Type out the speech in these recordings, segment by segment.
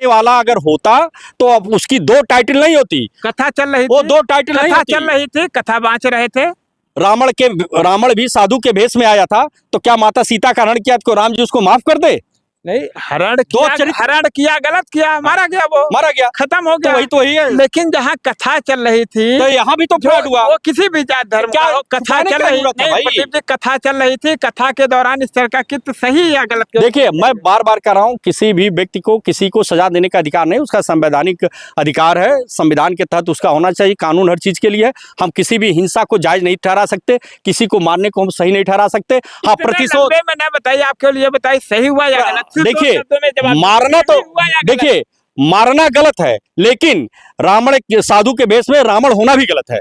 वाला अगर होता तो अब उसकी दो टाइटल नहीं होती। कथा चल रही वो थी, दो टाइटल नहीं कथा होती। चल रही थी, कथा बाँच रहे थे। रावण भी साधु के भेष में आया था, तो क्या माता सीता का हरण किया तो राम जी उसको माफ कर दे? नहीं, हरण किया, गलत किया, मारा गया, वो मारा गया, खत्म हो गया। तो वही है। लेकिन जहाँ कथा चल रही थी, तो यहाँ भी तो फ्रॉड हुआ। वो किसी भी जात धर्म का हो, कथा चल रही थी, प्रदीप जी, कथा चल रही थी। कथा के दौरान इस तरह का कित सही या गलत? देखिए, मैं बार बार कह रहा हूँ, किसी भी व्यक्ति को किसी को सजा देने का अधिकार नहीं, उसका संवैधानिक अधिकार है, संविधान के तहत उसका होना चाहिए। कानून हर चीज के लिए है। हम किसी भी हिंसा को जायज नहीं ठहरा सकते, किसी को मारने को हम सही नहीं ठहरा सकते। हाँ, प्रतिशोध में ना बताइए, आपके लिए बताइए सही हुआ या गलत। देखिए, मारना तो देखिए, मारना गलत है, लेकिन रावण साधु के भेष में रावण होना भी गलत है।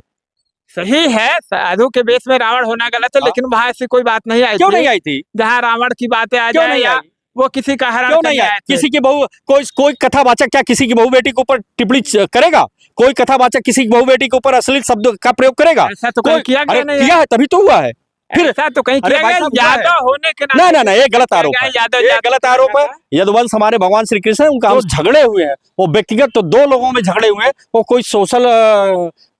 सही है, साधु के भेष में रावण होना गलत है, लेकिन वहां ऐसी कोई बात नहीं आई। क्यों नहीं आई थी? जहाँ रावण की बातें आ जाए या वो किसी का हरण क्यों नहीं आई? किसी की बहू, कोई कथावाचक क्या किसी की बहू बेटी के ऊपर टिप्पणी करेगा? कोई कथावाचक किसी की बहू बेटी के ऊपर अश्लील शब्द का प्रयोग करेगा? ऐसा तो कहीं किया गया नहीं है, तभी तो हुआ है। फिर ऐसा तो कहीं किया गया, यादव होने के नाते ना, ये गलत आरोप है, ये गलत आरोप है। यदुवंश हमारे भगवान श्री कृष्ण है, उनका हम झगड़े हुए हैं, वो व्यक्तिगत तो दो लोगों में झगड़े हुए हैं, वो कोई सोशल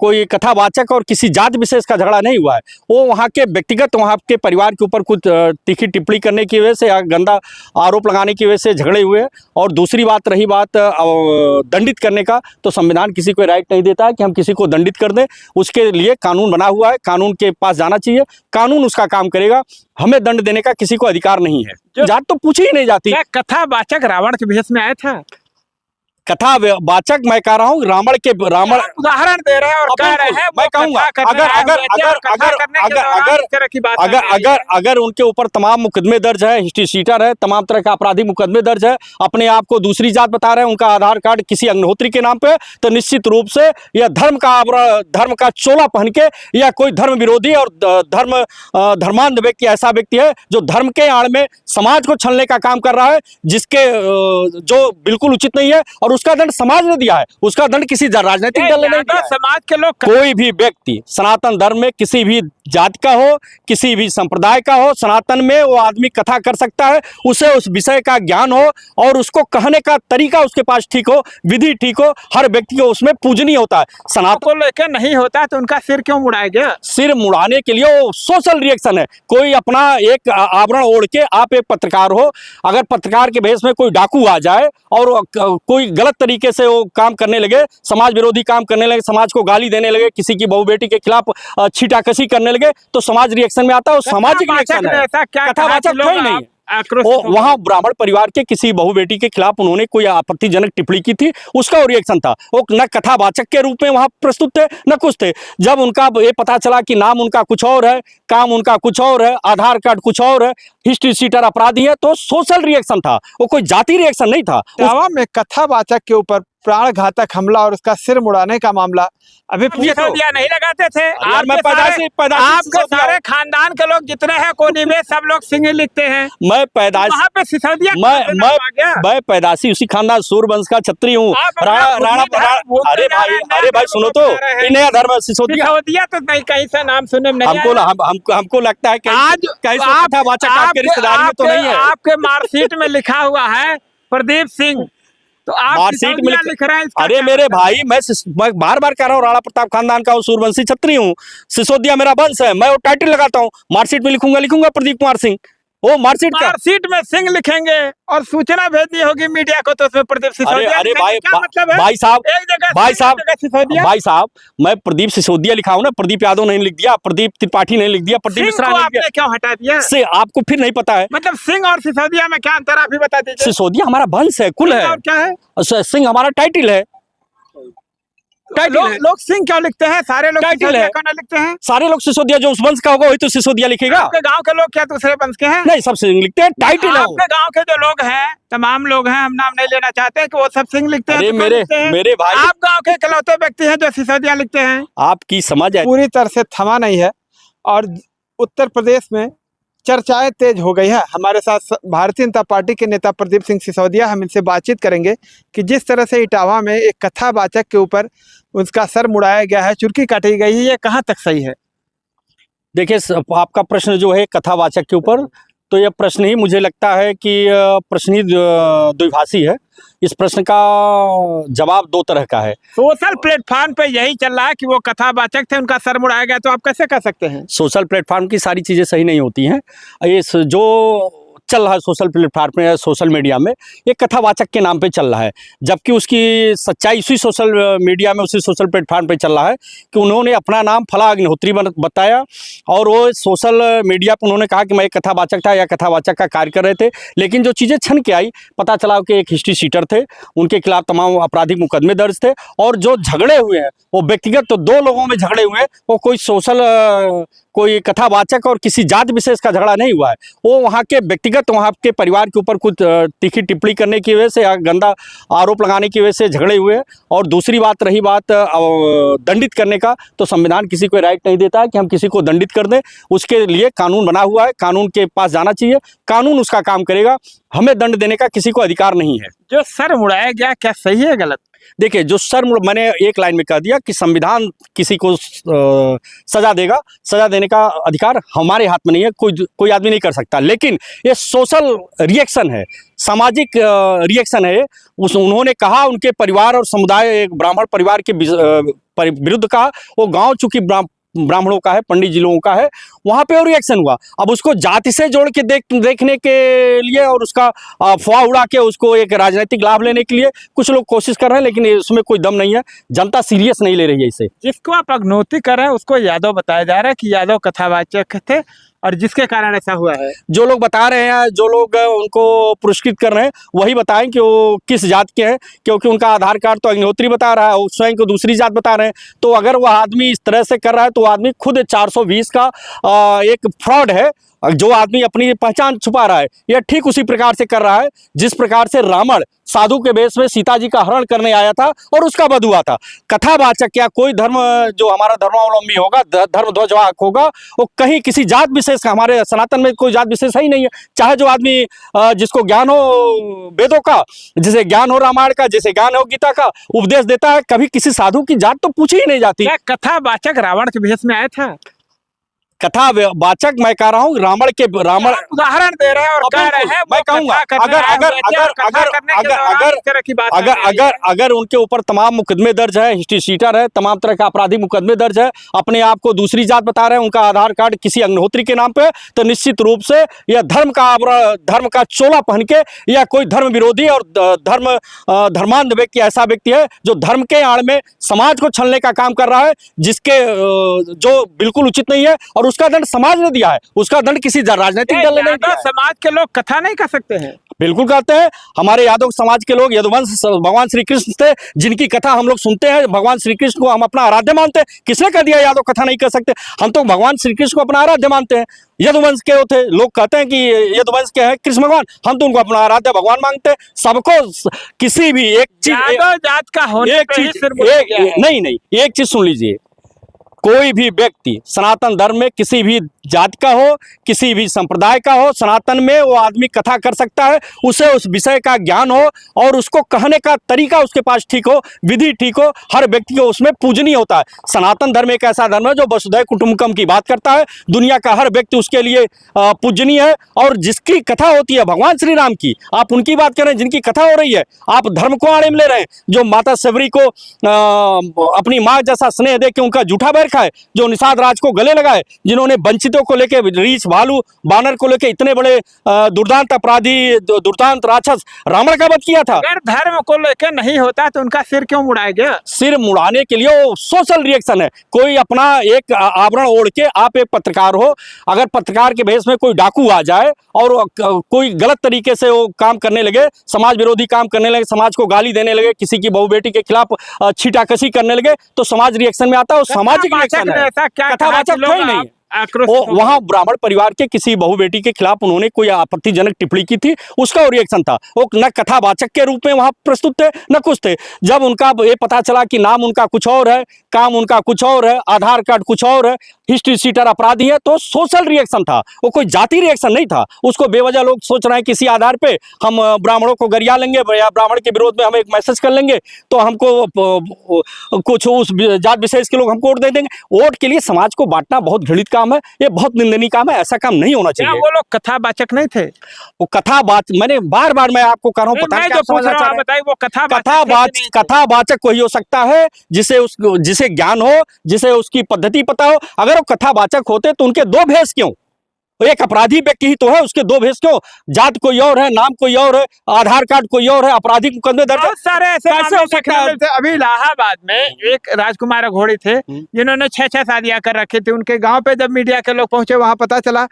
कोई कथावाचक और किसी जात विशेष का झगड़ा नहीं हुआ है। वो वहाँ के व्यक्तिगत, वहाँ के परिवार के ऊपर कुछ तीखी टिप्पणी करने की वजह से या गंदा आरोप लगाने की वजह से झगड़े हुए हैं। और दूसरी बात रही बात दंडित करने का, तो संविधान किसी को राइट नहीं देता है कि हम किसी को दंडित कर दें। उसके लिए कानून बना हुआ है, कानून के पास जाना चाहिए, कानून उसका काम करेगा। हमें दंड देने का किसी को अधिकार नहीं है। जात तो पूछी ही नहीं जाती। कथावाचक रावण के भेष में आया था? कथावाचक मैं कह रहा हूँ, रावण उदाहरण दे रहे हैं और कह रहे हैं। मैं कहूंगा अगर उनके ऊपर तमाम मुकदमे दर्ज है, हिस्ट्री शीटर है, तमाम तरह का आपराधिक मुकदमे दर्ज है, अपने आप को दूसरी जात बता रहे हैं, उनका आधार कार्ड किसी अग्निहोत्री के नाम पे, तो निश्चित रूप से यह धर्म का चोला पहन के या कोई धर्म विरोधी और धर्मांध व्यक्ति ऐसा व्यक्ति है जो धर्म के आड़ में समाज को छलने का काम कर रहा है, जिसके जो बिल्कुल उचित नहीं है। और उसका दंड समाज ने दिया है, उसका दंड किसी राजनीतिक दल ने नहीं दिया। समाज के लोग, कोई भी व्यक्ति सनातन धर्म में किसी भी जाति का हो, किसी भी संप्रदाय का हो, सनातन में वो आदमी कथा कर सकता है, उसे उस विषय का ज्ञान हो और उसको कहने का तरीका उसके पास ठीक हो, विधि ठीक हो, हर व्यक्ति को उसमें पूजनीय होता है। सनातन को लेकर नहीं होता तो उनका सिर क्यों मुड़ाया गया? सिर मुड़ाने के लिए वो सोशल रिएक्शन है। कोई अपना एक आवरण ओढ़ के, आप एक पत्रकार हो, अगर पत्रकार के भेष में कोई डाकू आ जाए और कोई गलत तरीके से वो काम करने लगे, समाज विरोधी काम करने लगे, समाज को गाली देने लगे, किसी की बहू बेटी के खिलाफ छीटाकशी करने लगे, तो समाज रिएक्शन में आता है। सामाजिक रिएक्शन है, कथावाचक कोई नहीं है। वहां ब्राह्मण परिवार के किसी बहू बेटी के खिलाफ उन्होंने कोई आपत्तिजनक टिप्पणी की थी, उसका रिएक्शन था। वो न कथावाचक के रूप में वहां प्रस्तुत थे न कुछ थे। जब उनका ये पता चला कि नाम उनका कुछ और है, काम उनका कुछ और है, आधार कार्ड कुछ और है, हिस्ट्री शीटर अपराधी है, तो सोशल रिएक्शन था, वो कोई जाति रिएक्शन नहीं था। में कथावाचक के ऊपर प्राण घातक हमला और उसका सिर मुड़ाने का मामला अभी सिसोदिया नहीं लगाते थे। आपके सारे खानदान के लोग जितने हैं कोनी में सब लोग सिंह लिखते हैं। मैं पैदाइश वहाँ पे सिसोदिया, मैं पैदाशी उसी खानदान सूर्यवंश का छत्री हूँ। राणा अरे भाई सुनो तो, नया धर्म सिसोदिया तो नहीं कहीं से नाम सुनने में नहीं। हमको लगता है आज आपके रिश्तेदार में तो नहीं है। आपके मार्कशीट में लिखा हुआ है प्रदीप सिंह, तो आप सीट में लिख रहे हैं। अरे मेरे भाई, मैं बार बार कह रहा हूँ, राणा प्रताप खानदान का सूर्यवंशी छत्री हूँ, सिसोदिया मेरा वंश है। मैं वो टाइटल लगाता हूँ, मार्कशीट में लिखूंगा प्रदीप कुमार सिंह। वो मार्कशीट में सिंह लिखेंगे और सूचना भेजनी होगी मीडिया को, तो उसमें प्रदीप सिसोदिया। अरे भाई साहब, मैं प्रदीप सिसोदिया लिखा हूँ ना, प्रदीप यादव नहीं लिख दिया, प्रदीप त्रिपाठी नहीं लिख दिया, प्रदीप मिश्रा नहीं लिख दिया। क्यों हटा दिया? से आपको फिर नहीं पता है, मतलब सिंह और सिसोदिया में क्या अंतर, आप भी बता दीजिए। सिसोदिया हमारा वंश है, कुल है। और क्या है? सिंह हमारा टाइटल है। लोग सिंह क्यों लिखते हैं? सारे लोग सिसोदिया क्यों नहीं लिखते हैं? सारे लोग सिसोदिया, जो उस वंश का होगा वही तो सिसोदिया लिखेगा। आपके गांव के लोग क्या दूसरे वंश के हैं? नहीं, सब सिंह लिखते हैं, टाइटल है। आपके गांव के जो लोग हैं, तमाम लोग हैं, हम नाम नहीं लेना चाहते कि वो सब सिंह लिखते हैं। मेरे भाई, आप गांव के इकलौते व्यक्ति हैं जो सिसोदिया लिखते हैं। आपकी समझ है पूरी तरह से थमा नहीं है और उत्तर प्रदेश में चर्चाएं तेज हो गई है। हमारे साथ भारतीय जनता पार्टी के नेता प्रदीप सिंह सिसोदिया, हम इनसे बातचीत करेंगे कि जिस तरह से इटावा में एक कथावाचक के ऊपर उसका सर मुड़ाया गया है, चुरकी काटी गई है, ये कहाँ तक सही है? देखिए, आपका प्रश्न जो है कथावाचक के ऊपर, तो यह प्रश्न ही मुझे लगता है कि प्रश्न ही द्विभाषी है। इस प्रश्न का जवाब दो तरह का है। सोशल प्लेटफॉर्म पे यही चल रहा है कि वो कथावाचक थे, उनका सर मुड़ाया गया, तो आप कैसे कह सकते हैं? सोशल प्लेटफॉर्म की सारी चीज़ें सही नहीं होती हैं। ये जो चल रहा है सोशल प्लेटफॉर्म पे या सोशल मीडिया में, ये कथावाचक के नाम पे चल रहा है, जबकि उसकी सच्चाई उसी सोशल मीडिया में, उसी सोशल प्लेटफॉर्म पे चल रहा है कि उन्होंने अपना नाम फला अग्निहोत्री बताया और वो सोशल मीडिया पर उन्होंने कहा कि मैं एक कथावाचक था या कथावाचक का कार्य कर रहे थे। लेकिन जो चीज़ें छन के आई, पता चला कि एक हिस्ट्री शीटर थे, उनके खिलाफ तमाम आपराधिक मुकदमे दर्ज थे और जो झगड़े हुए हैं वो व्यक्तिगत तो दो लोगों में झगड़े हुए हैं, वो कोई सोशल कोई कथावाचक और किसी जात विशेष का झगड़ा नहीं हुआ है। वो वहाँ के व्यक्तिगत, वहाँ के परिवार के ऊपर कुछ तीखी टिप्पणी करने की वजह से या गंदा आरोप लगाने की वजह से झगड़े हुए हैं। और दूसरी बात रही बात दंडित करने का, तो संविधान किसी को राइट नहीं देता है कि हम किसी को दंडित कर दें। उसके लिए कानून बना हुआ है, कानून के पास जाना चाहिए, कानून उसका काम करेगा। हमें दंड देने का किसी को अधिकार नहीं है। जो सर मुड़ाया गया, क्या सही है गलत? देखिए, जो मैंने एक लाइन में कह दिया कि संविधान किसी को सजा देगा, सजा देने का अधिकार हमारे हाथ में नहीं है, कोई आदमी नहीं कर सकता। लेकिन ये सोशल रिएक्शन है, सामाजिक रिएक्शन है। उन्होंने कहा, उनके परिवार और समुदाय, एक ब्राह्मण परिवार के विरुद्ध कहा, वो गांव चूंकि ब्राह्मणों का है, पंडित जी लोगों का है, वहां पे और रिएक्शन हुआ। अब उसको जाति से जोड़ के देखने के लिए और उसका अफवाह उड़ा के उसको एक राजनीतिक लाभ लेने के लिए कुछ लोग कोशिश कर रहे हैं, लेकिन उसमें कोई दम नहीं है। जनता सीरियस नहीं ले रही है इसे। जिसको आप अग्नोती कर रहे हैं उसको यादव बताया जा रहा है कि यादव कथावाचक थे और जिसके कारण ऐसा हुआ है। जो लोग बता रहे हैं, जो लोग उनको पुरस्कृत कर रहे हैं, वही बताएं कि वो किस जात के हैं, क्योंकि उनका आधार कार्ड तो अग्निहोत्री बता रहा है, स्वयं को दूसरी जात बता रहे हैं। तो अगर वह आदमी इस तरह से कर रहा है तो आदमी खुद 420 का एक फ्रॉड है। जो आदमी अपनी पहचान छुपा रहा है, यह ठीक उसी प्रकार से कर रहा है जिस प्रकार से रावण साधु के वेश में सीता जी का हरण करने आया था और उसका वध हुआ था। कथावाचक या कोई धर्म, जो हमारा धर्मावलंबी होगा, धर्म ध्वजवाहक होगा, वो कहीं किसी जात विशेष का, हमारे सनातन में कोई जात विशेष ही नहीं है। चाहे जो आदमी जिसको ज्ञान हो वेदों का, जिसे ज्ञान हो रामायण का, जिसे ज्ञान हो गीता का, उपदेश देता है, कभी किसी साधु की जात तो पूछी ही नहीं जाती। क्या कथावाचक रावण के भेष में आया था? कथावाचक मैं कह रहा हूँ, रावण उदाहरण दे रहे हैं और कह रहे हैं, मैं कहूंगा अगर उनके ऊपर तमाम मुकदमे दर्ज है, हिस्ट्री शीटर है, तमाम तरह का आपराधिक मुकदमे दर्ज है, अपने आप को दूसरी जात बता रहे हैं, उनका आधार कार्ड किसी अग्निहोत्री के नाम पे, तो निश्चित रूप से यह धर्म का चोला पहन के या कोई धर्म विरोधी और धर्मांध व्यक्ति ऐसा व्यक्ति है जो धर्म के आड़ में समाज को छलने का काम कर रहा है, जिसके जो बिल्कुल उचित नहीं है। और उसका दंड समाज ने दिया है, उसका दंड किसी राजनीतिक दल ने नहीं दिया। समाज के लोग कथा नहीं कर सकते हैं? बिल्कुल कहते हैं। हमारे यादव समाज के लोग यदुवंश भगवान श्री कृष्ण थे, जिनकी कथा हम लोग सुनते हैं। भगवान श्री कृष्ण को हम अपना आराध्य मानते हैं। किसने कह दिया यादव कथा नहीं कर सकते? हम तो भगवान श्री कृष्ण को अपना आराध्य मानते हैं। यदुवंश के थे, लोग कहते हैं कि यदुवंश के हैं कृष्ण भगवान, हम तो उनको अपना आराध्य भगवान मांगते हैं। सबको किसी भी एक चीज, जात का होने एक चीज, नहीं, एक चीज सुन लीजिए। कोई भी व्यक्ति सनातन धर्म में किसी भी जात का हो, किसी भी संप्रदाय का हो, सनातन में वो आदमी कथा कर सकता है, उसे उस विषय का ज्ञान हो और उसको कहने का तरीका उसके पास ठीक हो, विधि ठीक हो, हर व्यक्ति को उसमें पूजनीय होता है। सनातन धर्म एक ऐसा धर्म है जो वसुधैव कुटुंबकम की बात करता है। दुनिया का हर व्यक्ति उसके लिए पूजनीय है। और जिसकी कथा होती है भगवान श्री राम की, आप उनकी बात कर रहे हैं, जिनकी कथा हो रही है, आप धर्म को आड़े में ले रहे हैं। जो माता सबरी को अपनी माँ जैसा स्नेह दे के उनका जूठा बैर खाए, जो निषाद राज को गले लगाए, जिन्होंने वंचितों को लेके, रीछ भालू बानर को लेके इतने बड़े दुर्दांत अपराधी, दुर्दांत राक्षस रावण का वध किया था। अगर धर्म को लेके नहीं होता तो उनका सिर क्यों मुड़ाया गया? सिर मुड़ाने के लिए वो सोशल रिएक्शन है। कोई अपना एक आवरण ओढ़ के, आप एक पत्रकार हो, अगर पत्रकार के भेष में कोई डाकू आ जाए और कोई गलत तरीके से वो काम करने लगे, समाज विरोधी काम करने लगे, समाज को गाली देने लगे, किसी की बहू बेटी के खिलाफ छीटाकशी करने लगे, तो समाज रिएक्शन में आता है। सामाजिक रिएक्शन है, कथावाचक कोई नहीं है। वहां ब्राह्मण परिवार के किसी बहु बेटी के खिलाफ उन्होंने कोई आपत्तिजनक टिप्पणी की थी, उसका रिएक्शन था। वो न कथावाचक के रूप में वहां प्रस्तुत थे, न कुछ थे। जब उनका ये पता चला कि नाम उनका कुछ और है, काम उनका कुछ और है, आधार कार्ड कुछ और है, हिस्ट्री शीटर अपराधी है, तो सोशल रिएक्शन था, वो कोई जाति रिएक्शन नहीं था। उसको बेवजह लोग सोच रहे हैं किसी आधार पे हम ब्राह्मणों को गरिया लेंगे या ब्राह्मण के विरोध में हम एक मैसेज कर लेंगे तो हमको कुछ उस जात विशेष के लोग हमको वोट दे देंगे। वोट के लिए समाज को बांटना बहुत घृणित काम है, ये बहुत निंदनीय काम है, ऐसा काम नहीं होना क्या चाहिए। वो लोग कथावाचक नहीं थे? वो मैंने बार बार मैं आपको कह रहा हूँ, पता मैं नहीं जो क्या पूछ समझना रहा चाह हूँ रहे हैं। बताइए, वो कथावाचक कथावाचक वही हो सकता है जिसे ज्ञान हो, जिसे उसकी पद्धति पता हो। अगर वो कथावाचक होते तो उनके दो भेष क्यों? एक अपराधी व्यक्ति ही तो है, उसके दो भेष क्यों? जात कोई और है, नाम कोई और है, आधार कार्ड कोई और है, आपराधिक मुकदमे दर्ज है। बहुत सारे ऐसे कैसे मामले हो सकता है? देखने मिलते हैं। अभी इलाहाबाद में एक राजकुमार अघोड़ी थे जिन्होंने 6-6 शादियां कर रखी थी। उनके गांव पे जब मीडिया के लोग पहुंचे, वहां पता चला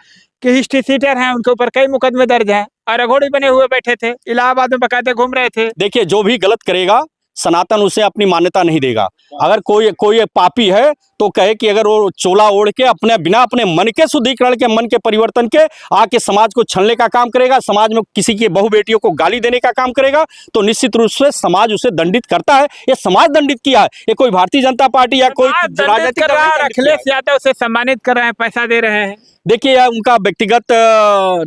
कि हिस्ट्री सीटर हैं, उनके ऊपर कई मुकदमे दर्ज हैं और अघोड़ी बने हुए बैठे थे, इलाहाबाद में बकायदे घूम रहे थे। देखिए, जो भी गलत करेगा सनातन उसे अपनी मान्यता नहीं देगा। अगर कोई पापी है तो कहे कि अगर वो चोला ओढ़ के अपने मन के शुद्धिकरण के, मन के परिवर्तन के आके समाज को छलने का काम करेगा, समाज में किसी की बहू बेटियों को गाली देने का काम करेगा, तो निश्चित रूप से समाज उसे दंडित करता है। ये समाज दंडित किया है, ये कोई भारतीय जनता पार्टी या कोई राजनीतिक दल नहीं दंडित किया है। अखिलेश यादव उसे सम्मानित कर रहे हैं, पैसा दे रहे हैं। देखिए, यह उनका व्यक्तिगत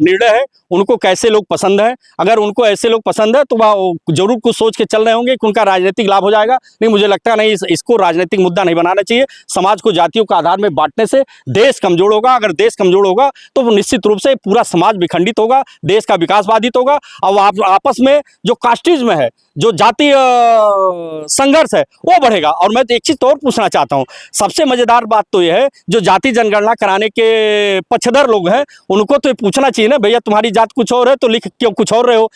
निर्णय है, उनको कैसे लोग पसंद है। अगर उनको ऐसे लोग पसंद है तो वह जरूर कुछ सोच के चल रहे होंगे कि उनका राजनीतिक लाभ हो जाएगा। नहीं, मुझे लगता नहीं, इसको राजनीतिक मुद्दा नहीं बनाना चाहिए। समाज को जातियों के आधार में बांटने से देश कमजोर होगा। अगर देश कमजोर होगा तो वो निश्चित रूप से पूरा समाज विखंडित होगा, देश का विकास बाधित होगा। और आपस में जो कास्टिज्म है, जो जातीय संघर्ष है, वो बढ़ेगा। और मैं एक चीज और पूछना चाहता हूँ, सबसे मजेदार बात तो यह है, जो जाति जनगणना कराने के पक्षधर लोग हैं, उनको तो ये पूछना चाहिए ना, भैया तुम्हारी जात कुछ और है तो लिख क्यों कुछ और रहे हो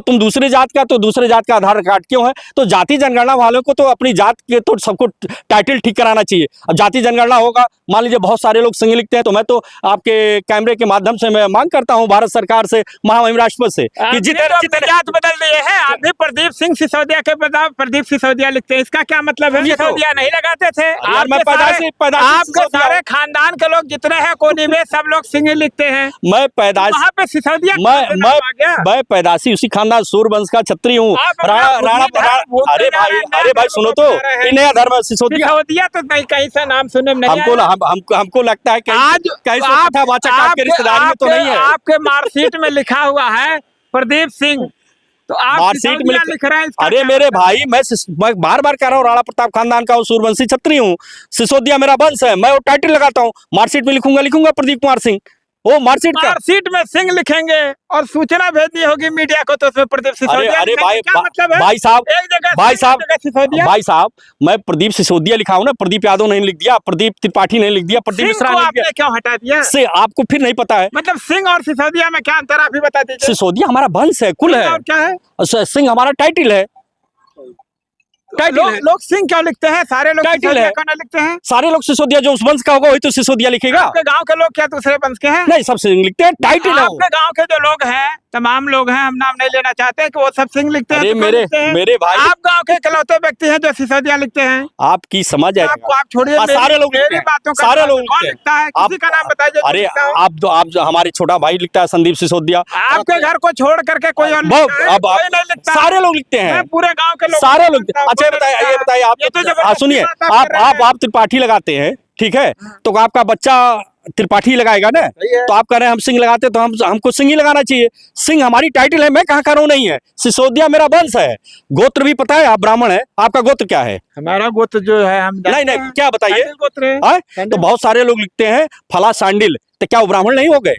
तुम दूसरी जात का, तो दूसरे जात का आधार कार्ड क्यों है? तो जाति जनगणना वालों को तो अपनी जात के तो सबको टाइटल ठीक कराना चाहिए। अब जाति जनगणना होगा, मान लीजिए बहुत सारे लोग सिंह लिखते हैं, तो मैं तो आपके कैमरे के माध्यम से मैं मांग करता हूं भारत सरकार से, महामहिम राष्ट्रपति से कि जितने जात बदल दिए हैं। आप भी प्रदीप सिंह सिसोदिया के बजाय प्रदीप सिसोदिया लिखते हैं, इसका क्या मतलब है? सिसोदिया नहीं लगाते थे यार, मैं पैदाइशी आपके सारे खानदान के लोग जितने हैं कोनी में, सब लोग सिंह लिखते हैं। मैं पैदाइश वहाँ पे सिसोदिया मैं पैदाइशी उसी खानदान सूरवंश का छत्री हूँ। अरे भाई सुनो तो, ये नया धर्म है सिसोदिया तो नहीं, कहीं से नाम सुनने में नहीं हमको लगता है कि कथावाचक आपके रिश्तेदार में तो नहीं है। आपके मार्कशीट में लिखा हुआ है प्रदीप सिंह, तो आप मार्कशीट में लिख रहे हैं। अरे मेरे भाई, मैं बार बार कह रहा हूँ, राणा प्रताप खानदान का सूरवंशी छत्री हूँ, सिसोदिया मेरा वंश है, मैं वो टाइटल लगाता हूँ। मार्कशीट में लिखूंगा प्रदीप कुमार सिंह। वो मार्कशीट में सिंह लिखेंगे और सूचना भेजनी होगी मीडिया को, तो उसमें प्रदीप सिसोदिया। अरे भाई साहब, मैं प्रदीप सिसोदिया लिखा हूं ना, प्रदीप यादव नहीं लिख दिया, प्रदीप त्रिपाठी नहीं लिख दिया, प्रदीप मिश्रा नहीं लिख दिया। क्यों हटा दिया? से आपको फिर नहीं पता है? मतलब सिंह और सिसोदिया में क्या अंतर, आप भी बता दीजिए। सिसोदिया हमारा वंश है, कुल है। क्या है? सिंह हमारा टाइटल है। लोग सिंह क्यों लिखते हैं? सारे लोग सिसोदिया क्यों नहीं लिखते हैं? सारे लोग सिसोदिया, जो उस वंश का होगा वही तो सिसोदिया लिखेगा। आपके गांव के लोग क्या दूसरे वंश के हैं? नहीं, सब सिंह लिखते हैं, टाइटल है। आपके गांव के जो लोग हैं, तमाम लोग हैं, हम नाम नहीं लेना चाहते कि वो सब सिंह लिखते हैं। मेरे भाई, आप गांव के इकलौते व्यक्ति हैं जो सिसोदिया लिखते हैं। आपकी समझ है, आप छोड़िए, सारे लोग मेरी बातों का सारे लोग लिखता है, किसी का नाम बताइए। अरे आप हमारे छोटा भाई लिखता है संदीप सिसोदिया। आपके घर को छोड़ करके कोई और सारे लोग लिखते हैं, पूरे गाँव के लोग सारे लोग। अच्छा ये बताइए आप सुनिए, आप त्रिपाठी लगाते हैं, ठीक है, तो आपका बच्चा त्रिपाठी लगाएगा ना, तो आप कह रहे हैं हम सिंह लगाते, तो हमको सिंह ही लगाना चाहिए। सिंह हमारी टाइटल है, मैं कहाँ कह रहा हूँ नहीं है। सिसोदिया मेरा वंश है। गोत्र भी पता है, आप ब्राह्मण है, आपका गोत्र क्या है? हमारा गोत्र जो है हम नहीं क्या बताइए? गोत्र है तो बहुत सारे लोग लिखते हैं फला सांडिल, तो क्या वो ब्राह्मण नहीं हो गए?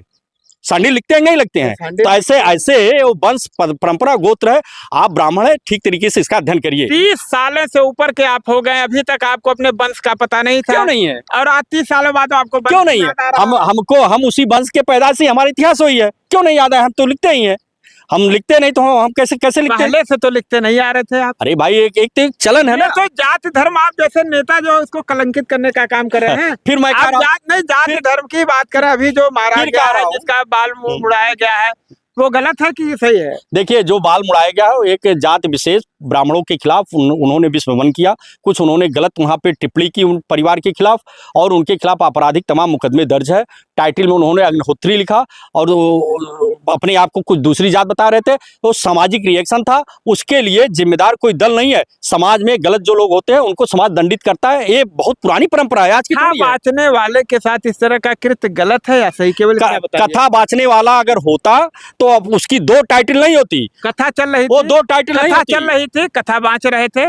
सांडिल लिखते हैं नहीं लगते हैं? तो ऐसे वो वंश परंपरा गोत्र है। आप ब्राह्मण है, ठीक तरीके से इसका अध्ययन करिए। 30 सालों से ऊपर के आप हो गए, अभी तक आपको अपने वंश का पता नहीं था? क्यों नहीं है? और आज 30 सालों बाद आपको क्यों नहीं है? हम उसी वंश के पैदाशी, हमारा इतिहास हुई है, क्यों नहीं याद है? हम तो लिखते ही हैं। हम लिखते नहीं तो हम कैसे लिखते? पहले से तो लिखते नहीं आ रहे थे आप। अरे भाई, एक चलन है ना। तो जाति धर्म, आप जैसे नेता जो इसको कलंकित करने का काम कर रहे हैं। फिर मैं जाति धर्म की बात करें, अभी जो मारा गया है, जिसका बाल मुड़ाया गया है, वो गलत है कि सही है? देखिए, जो बाल मुड़ाया गया है, एक जात विशेष ब्राह्मणों के खिलाफ उन्होंने विस्मरण किया, कुछ उन्होंने गलत वहां पे टिप्पणी की उन परिवार के खिलाफ, और उनके खिलाफ आपराधिक तमाम मुकदमे दर्ज है। टाइटल में उन्होंने अग्निहोत्री लिखा और अपने आप को कुछ दूसरी जात बता रहे थे, तो सामाजिक रिएक्शन था। उसके लिए जिम्मेदार कोई दल नहीं है। समाज में गलत जो लोग होते हैं उनको समाज दंडित करता है। ये बहुत पुरानी परंपरा है, आज की थोड़ी है। बाँचने वाले के साथ इस तरह का कृत्य गलत है या सही? केवल कथा बाँचने वाला अगर होता तो अब उसकी 2 टाइटल नहीं होती। कथा चल रही, वो 2 टाइटल नहीं होती। चल रही थी, कथा बाँच रहे थे।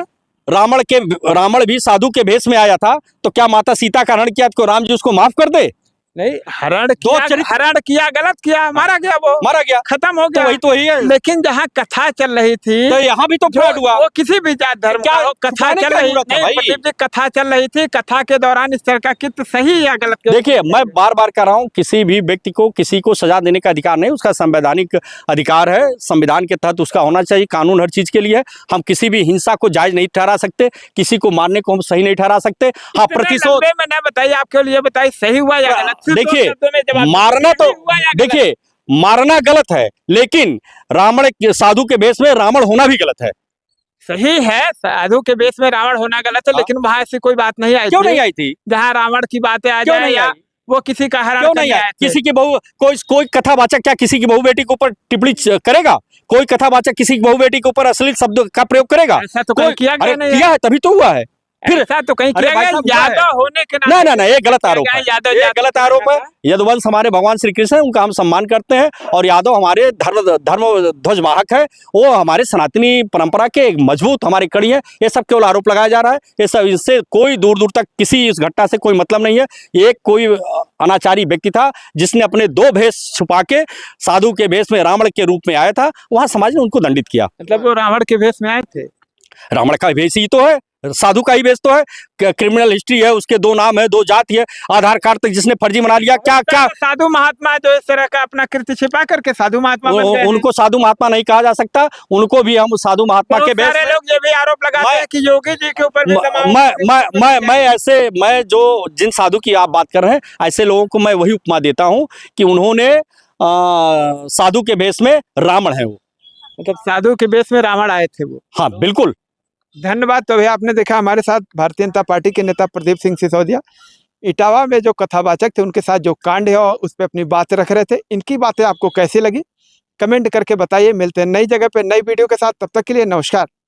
रावण भी साधु के भेष में आया था, तो क्या माता सीता का हरण किया तो राम जी उसको माफ कर दे? नहीं, हरण दो किया, चरित्र- हरण किया, गलत किया, मारा गया, वो मारा गया, खत्म हो तो गया। वही तो वही है। लेकिन जहाँ कथा चल रही थी, तो यहाँ भी तो जो फ्रॉड हुआ। वो किसी भी जात धर्म क्या का हो, कथा छुपाने चल क्या रही जरूरत है नहीं, भाई? प्रदीप जी, कथा चल रही थी, कथा के दौरान इस तरह का कृत्य सही या गलत? देखिए, मैं बार बार कह रहा हूँ, किसी भी व्यक्ति को किसी को सजा देने का अधिकार नहीं, उसका संवैधानिक अधिकार है, संविधान के तहत उसका होना चाहिए, कानून हर चीज के लिए है। हम किसी भी हिंसा को जायज नहीं ठहरा सकते, किसी को मारने को हम सही नहीं ठहरा सकते। हाँ, इतने प्रतिशोध, लंबे में न बताइए, आपके लिए बताइए सही हुआ या गलत? सिर्फ दो देखिए, शब्दों में जवाब दीजिए, मारना तो, सही हुआ या गलत? देखिए, मारना गलत है, लेकिन रावण साधु के वेश में रावण होना भी गलत है। सही है, साधु के वेश में रावण होना गलत है, हाँ। लेकिन वहां ऐसी कोई बात नहीं आई क्यों थी नहीं आई थी? जहाँ रावण की बातें आ क्यों जाए, नहीं या आई? वो किसी का हरण क्यों नहीं करने आए? आए थे? किसी की बहू, कोई कथावाचक क्या किसी की बहू बेटी के ऊपर टिप्पणी करेगा? कोई कथावाचक किसी की बहू बेटी के ऊपर अश्लील शब्द का प्रयोग करेगा? ऐसा तो कहीं किया गया अरे नहीं किया है, तभी तो हुआ है। फिर ऐसा तो कहीं अरे किया भाई गया, साहब, हुआ है। यादव होने के ना ना ना, ये गलत किया आरोप गया है, है, यादव ये जाति गलत का आरोप है। था। यदुवंश हमारे भगवान श्री कृष्ण है, उनका हम सम्मान करते हैं, और यादव हमारे धर्म ध्वजवाहक है, वो हमारे सनातनी परंपरा के एक मजबूत हमारी कड़ी है। ये सब केवल आरोप लगाया जा रहा है, ये सब, इससे कोई दूर दूर तक किसी इस घटना से कोई मतलब नहीं है। ये कोई अनाचारी व्यक्ति था जिसने अपने दो भेष छुपा के साधु के भेष में रावण के रूप में आया था, वहां समाज ने उनको दंडित किया। मतलब वो रावण के वेश में आए थे? रावण का भेष ही तो है, साधु का ही भेष तो है। क्रिमिनल हिस्ट्री है, उसके दो नाम है, दो जाति है, आधार कार्ड तक जिसने फर्जी बना लिया, क्या क्या साधु महात्मा जो इस तरह का अपना कृत्य छिपा करके साधु महात्मा बन गए हैं। उनको साधु महात्मा नहीं कहा जा सकता, उनको भी हम साधु महात्मा के बहुत भेष सारे में- लोग ये भी आरोप लगाते हैं कि योगी जी के ऊपर भी दबाव मैं जो जिन साधु की आप बात कर रहे हैं, ऐसे लोगों को मैं वही उपमा देता हूँ कि उन्होंने साधु के भेष में रावण है वो। मतलब साधु के वेश में रावण आए थे वो। हाँ बिल्कुल। धन्यवाद। तो भैया आपने देखा हमारे साथ भारतीय जनता पार्टी के नेता प्रदीप सिंह सिसोदिया इटावा में जो कथावाचक थे उनके साथ जो कांड है और उस पर अपनी बात रख रहे थे। इनकी बातें आपको कैसी लगी कमेंट करके बताइए। मिलते हैं नई जगह पे नई वीडियो के साथ, तब तक के लिए नमस्कार।